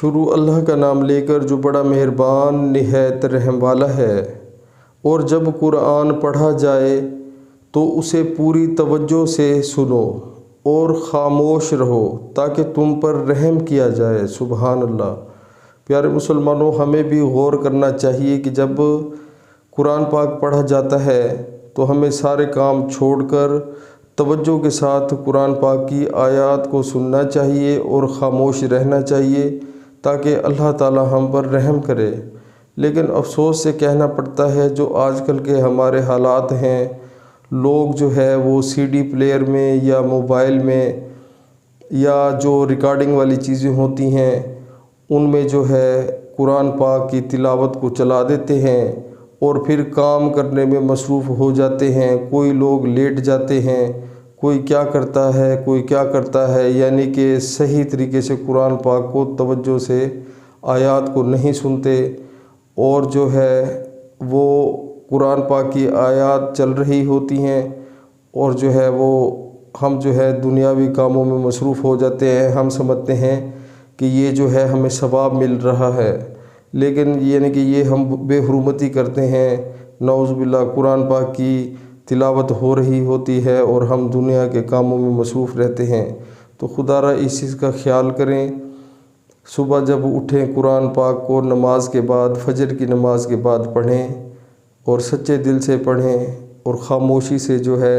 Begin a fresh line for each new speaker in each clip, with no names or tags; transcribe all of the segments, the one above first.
شروع اللہ کا نام لے کر جو بڑا مہربان نہایت رحم والا ہے۔ اور جب قرآن پڑھا جائے تو اسے پوری توجہ سے سنو اور خاموش رہو تاکہ تم پر رحم کیا جائے۔ سبحان اللہ۔ پیارے مسلمانوں، ہمیں بھی غور کرنا چاہیے کہ جب قرآن پاک پڑھا جاتا ہے تو ہمیں سارے کام چھوڑ کر توجہ کے ساتھ قرآن پاک کی آیات کو سننا چاہیے اور خاموش رہنا چاہیے تاکہ اللہ تعالی ہم پر رحم کرے۔ لیکن افسوس سے کہنا پڑتا ہے جو آج کل کے ہمارے حالات ہیں، لوگ جو ہے وہ سی ڈی پلیئر میں یا موبائل میں یا جو ریکارڈنگ والی چیزیں ہوتی ہیں ان میں جو ہے قرآن پاک کی تلاوت کو چلا دیتے ہیں اور پھر کام کرنے میں مصروف ہو جاتے ہیں۔ کوئی لوگ لیٹ جاتے ہیں، کوئی کیا کرتا ہے، یعنی کہ صحیح طریقے سے قرآن پاک کو توجہ سے آیات کو نہیں سنتے، اور جو ہے وہ قرآن پاک کی آیات چل رہی ہوتی ہیں اور جو ہے وہ ہم جو ہے دنیاوی کاموں میں مصروف ہو جاتے ہیں۔ ہم سمجھتے ہیں کہ یہ جو ہے ہمیں ثواب مل رہا ہے، لیکن یعنی کہ یہ ہم بے حرمتی کرتے ہیں۔ نعوذ باللہ، قرآن پاک کی تلاوت ہو رہی ہوتی ہے اور ہم دنیا کے کاموں میں مصروف رہتے ہیں۔ تو خدا را اس چیز کا خیال کریں۔ صبح جب اٹھیں قرآن پاک کو نماز کے بعد، فجر کی نماز کے بعد پڑھیں اور سچے دل سے پڑھیں اور خاموشی سے جو ہے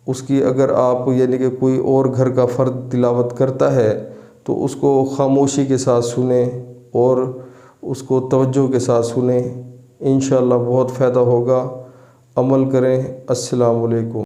اس کی، اگر آپ یعنی کہ کوئی اور گھر کا فرد تلاوت کرتا ہے تو اس کو خاموشی کے ساتھ سنیں اور اس کو توجہ کے ساتھ سنیں، انشاءاللہ بہت فائدہ ہوگا۔ عمل کریں۔ السلام علیکم۔